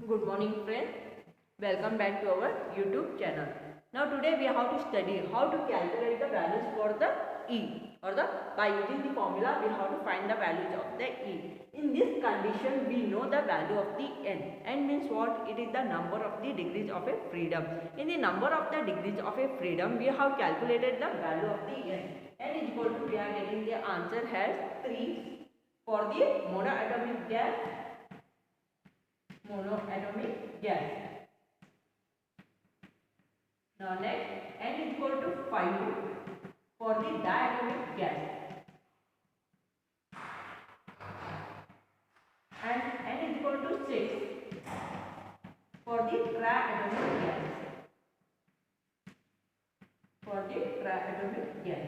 Good morning friends. Welcome back to our YouTube channel. Now today we have to study how to calculate the values for the E or by using the formula we have to find the values of the E. In this condition we know the value of the N. N means what? It is the number of the degrees of a freedom. In the number of the degrees of a freedom we have calculated the value of the N. N is equal to, we are getting the answer as 3 for the monoatomic gas. Now next, N is equal to 5 for the diatomic gas and N is equal to 6 for the triatomic gas.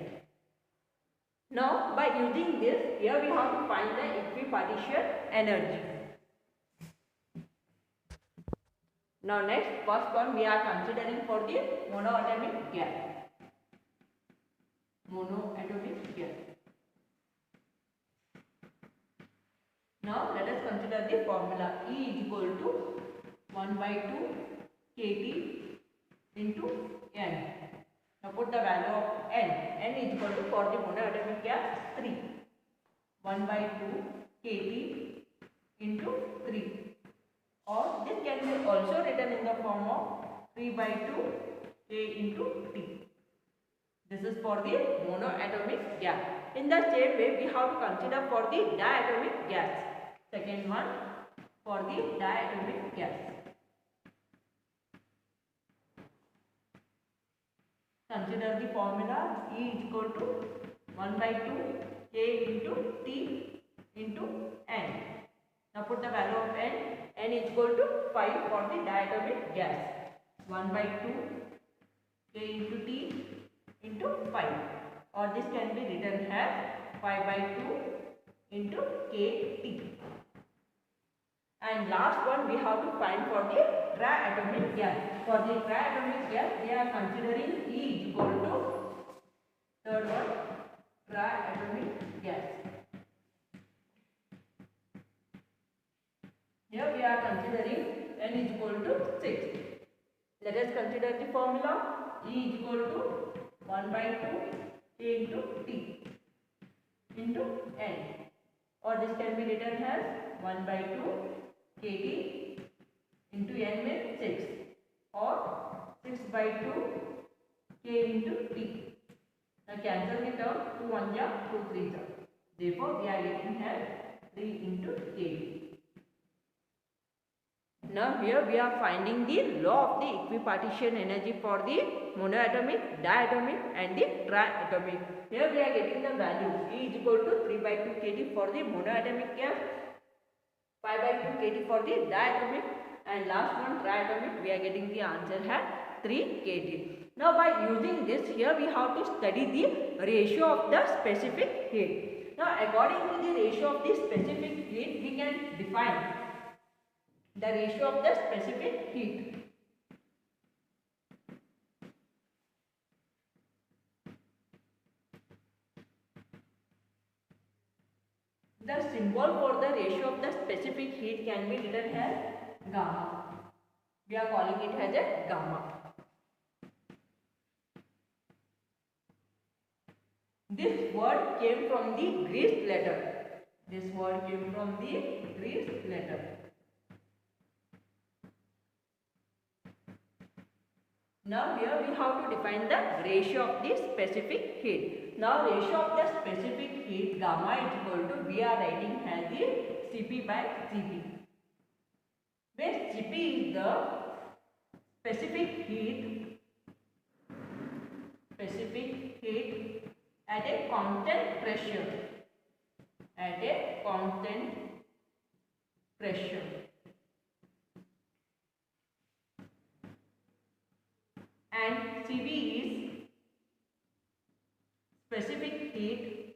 Now by using this, here we have to find the equipartition energy. Now next, first one we are considering for the monoatomic gas. Now let us consider the formula. E is equal to 1 by 2 kT into N. Now put the value of N. N is equal to, for the monoatomic gas, 3. 1 by 2 kT into 3. Or this can be also written in the form of 3 by 2 K into T. This is for the monoatomic gas. In the same way, we have to consider for the diatomic gas. Second one for the diatomic gas. Consider the formula. E is equal to 1 by 2 K into T into N. Now put the value of N. N is equal to 5 for the diatomic gas. 1 by 2 K into T into 5. Or this can be written as 5 by 2 into KT. And last one we have to find for the triatomic gas. For the triatomic gas, we are considering E is equal to, third one, triatomic gas. Here we are considering N is equal to 6. Let us consider the formula. E is equal to 1 by 2 K into T into N. Or this can be written as 1 by 2 kT into N means 6. Or 6 by 2 K into T. Now cancel the term. 2 1 ja, 2 3 ja. Therefore we are getting as 3 into kT. Now here we are finding the law of the equipartition energy for the monoatomic, diatomic and the triatomic. Here we are getting the value. E is equal to 3 by 2 kT for the monoatomic gas, 5 by 2 kT for the diatomic, and last one triatomic, we are getting the answer at 3 kT. Now by using this, here we have to study the ratio of the specific heat. Now according to the ratio of the specific heat, we can define the ratio of the specific heat. The symbol for the ratio of the specific heat can be written as gamma. We are calling it as a gamma. This word came from the Greek letter. Now here we have to define the ratio of the specific heat. Now ratio of the specific heat, gamma is equal to, we are writing as the Cp by Cv, where Cp is the specific heat at a constant pressure. And Cv is specific heat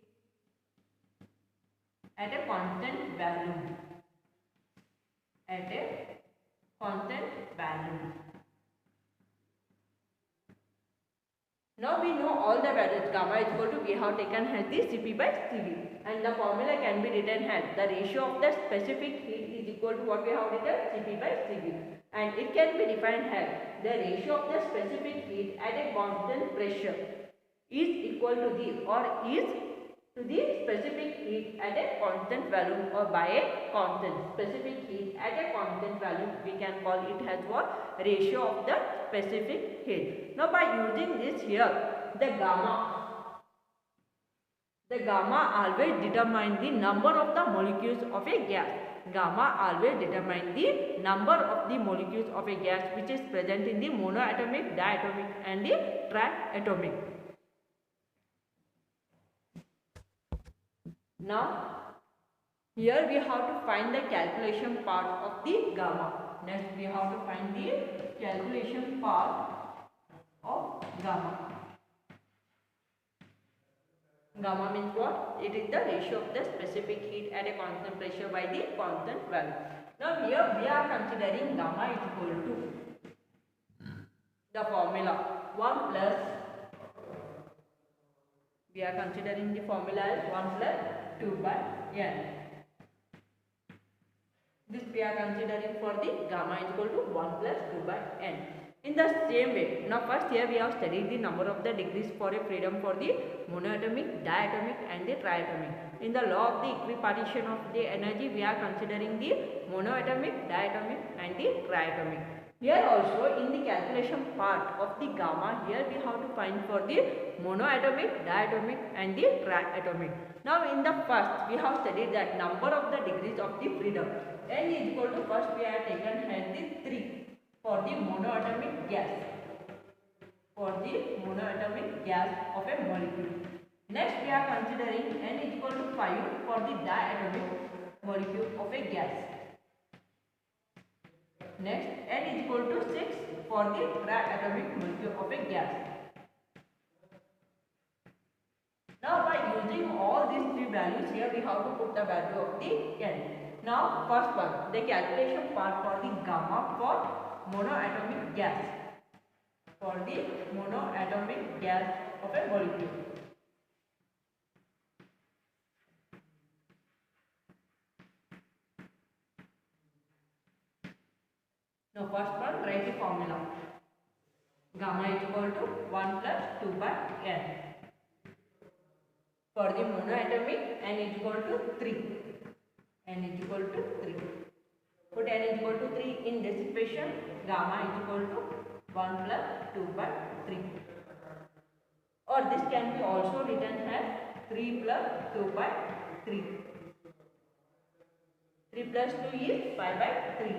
at a constant value. Now we know all the values. Gamma is equal to, we have taken as the Cp by Cv, and the formula can be written as the ratio of the specific heat is equal to what we have written, Cp by Cv, and it can be defined as the ratio of the specific heat at a constant pressure is equal to the, or is to the specific heat at a constant value, or by a constant. Specific heat at a constant value, we can call it as what, ratio of the specific heat. Now by using this here, the gamma always determine the number of the molecules of a gas. Gamma always determine the number of the molecules of a gas which is present in the monoatomic, diatomic and the triatomic. Now, here we have to find the calculation part of the gamma. Next, we have to find the calculation part of gamma. Gamma means what? It is the ratio of the specific heat at a constant pressure by the constant value. Now, here we are considering gamma is equal to the formula 1 plus, we are considering the formula as 1 plus 2 by n. This we are considering for the gamma is equal to 1 plus 2 by n. In the same way, now first here we have studied the number of the degrees for a freedom for the monoatomic, diatomic and the triatomic. In the law of the equipartition of the energy, we are considering the monoatomic, diatomic and the triatomic. Here also in the calculation part of the gamma, here we have to find for the monoatomic, diatomic and the triatomic. Now in the first we have studied that number of the degrees of the freedom. N is equal to, first we have taken as the 3 for the monoatomic gas. For the monoatomic gas of a molecule. Next we are considering N is equal to 5 for the diatomic molecule of a gas. Next, N is equal to 6 for the triatomic molecule of a gas. Now by using all these three values here, we have to put the value of the N. Now first one, the calculation part for the gamma for monoatomic gas. For the monoatomic gas of a molecule. Now first one, write the formula. Gamma is equal to 1 plus 2 by n. For the monoatomic, n is equal to 3. N is equal to 3. Put n is equal to 3 in this equation. Gamma is equal to 1 plus 2 by 3. Or this can be also written as 3 plus 2 by 3. 3 plus 2 is 5 by 3.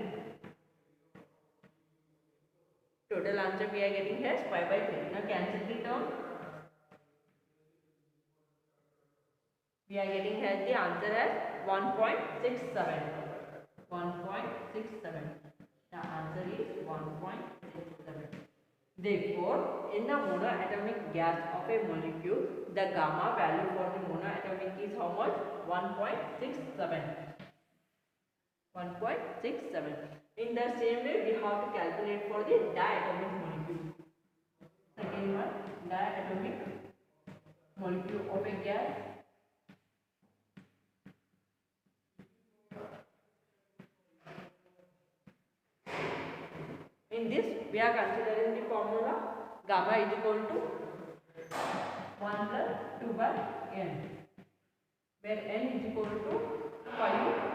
Total answer we are getting as 5 by 3. Now cancel the term. We are getting as the answer as 1.67. 1.67. The answer is 1.67. Therefore, in the monoatomic gas of a molecule, the gamma value for the monoatomic is how much? 1.67. 1.67. In the same way, we have to calculate for the diatomic molecule. Second one, diatomic molecule of a gas. In this, we are considering the formula gamma is equal to 1 plus 2 by n, where n is equal to 5.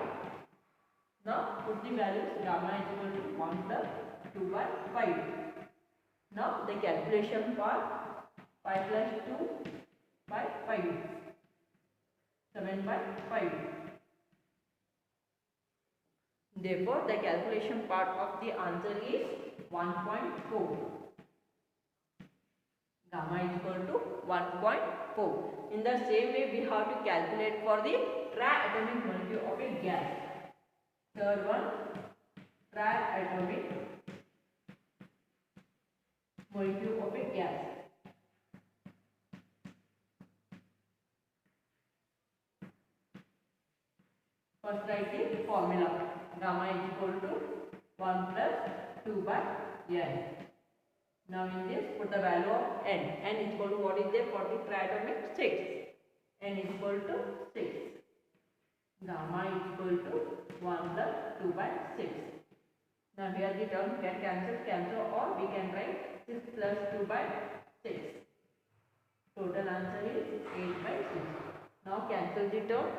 Now put the values. Gamma is equal to 1 plus 2 by 5. Now the calculation part, 5 plus 2 by 5, 7 by 5. Therefore the calculation part of the answer is 1.4. Gamma is equal to 1.4. In the same way, we have to calculate for the triatomic molecule of a gas. Third one, triatomic molecule of a gas. First write the formula. Gamma is equal to 1 plus 2 by n. Now in this, put the value of n. N is equal to what is there for the triatomic? 6. N is equal to 6. Gamma is equal to 1 plus 2 by 6. Now here the term get cancel, or we can write 6 plus 2 by 6. Total answer is 8 by 6. Now cancel the terms.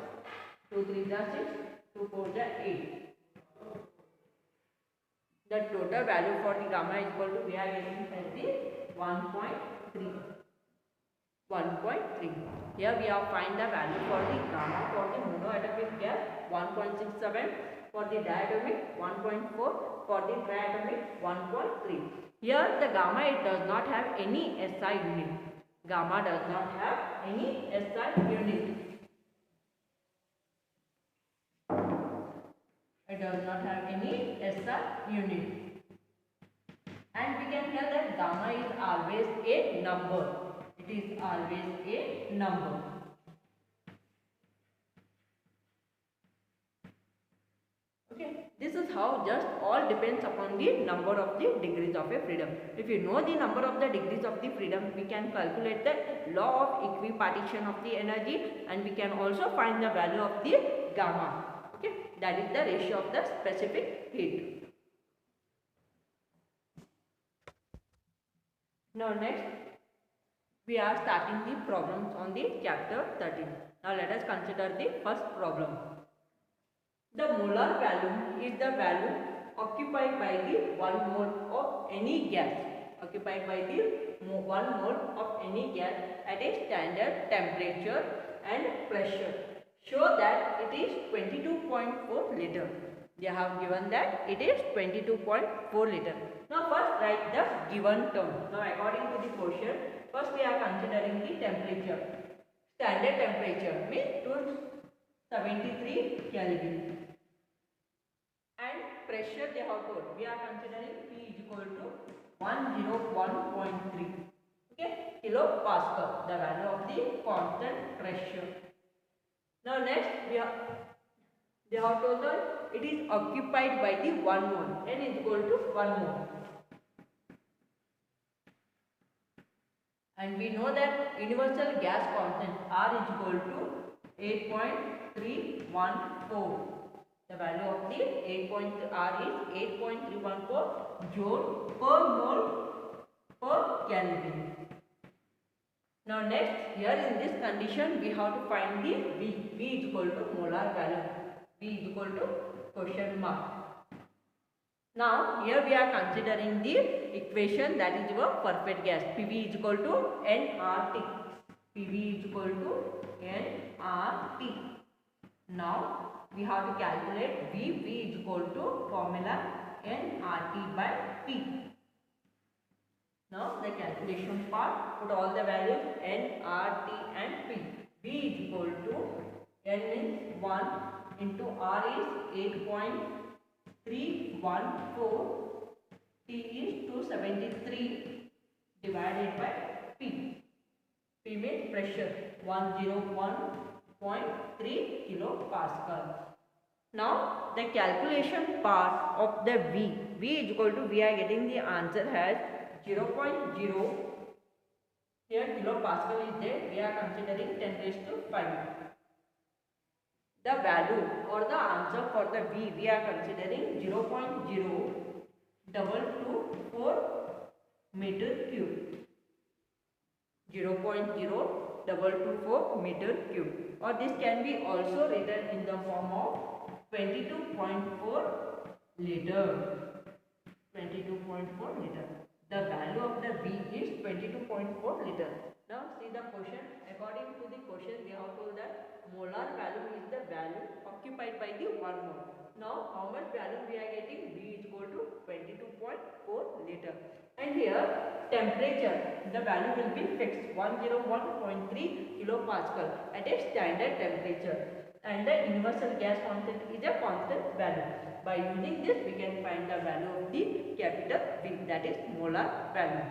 2 3 are 6, 2 4 are 8. The total value for the gamma is equal to, we are getting as the 1.3. 1.3. Here we have find the value for the gamma for the monoatomic gas 1.67, for the diatomic 1.4, for the triatomic 1.3. Here the gamma, it does not have any SI unit. Gamma does not have any SI unit. It does not have any SI unit. And we can tell that gamma is always a number. It is always a number. Okay, this is how just all depends upon the number of the degrees of a freedom. If you know the number of the degrees of the freedom, we can calculate the law of equipartition of the energy, and we can also find the value of the gamma. Okay, that is the ratio of the specific heat. Now next, we are starting the problems on the chapter 13. Now let us consider the first problem. The molar value is the value occupied by the 1 mole of any gas. Occupied by the 1 mole of any gas at a standard temperature and pressure. Show that it is 22.4 liter. They have given that it is 22.4 liter. Now first write the given term. Now according to the question, first we are considering the temperature. Standard temperature means 273 Kelvin. And pressure they have told. We are considering P is equal to 101.3. Okay, kilopascal, the value of the constant pressure. Now next they have told that it is occupied by the 1 mole. N is equal to 1 mole. And we know that universal gas constant R is equal to 8.314. The value of the R is 8.314 joule per mole per Kelvin. Now next, here in this condition we have to find the V. V is equal to molar value. V is equal to question mark. Now here we are considering the equation, that is your perfect gas. PV is equal to nRT. PV is equal to nRT. Now we have to calculate V. V is equal to formula nRT by P. Now the calculation part, put all the values N, R, T and P. V is equal to N means 1 into R is 8.314, T is 273 divided by P. P means pressure 101.3 kilopascal. Now the calculation part of the V. V is equal to, we are getting the answer as 0.0. Here kilopascal is there. We are considering 10 raised to 5. The value or the answer for the V, we are considering 0.0224 meter cube. 0.0224 meter cube. Or this can be also written in the form of 22.4 liter. 22.4 liter. The value of the V is 22.4 liter. Now see the question. According to the question, we have told that molar value is the value occupied by the 1 mole. Now how much value we are getting? V is equal to 22.4 liter. And here temperature, the value will be fixed 101.3 kilopascal at a standard temperature. And the universal gas constant is a constant value. By using this, we can find the value of the capital V, that is molar value.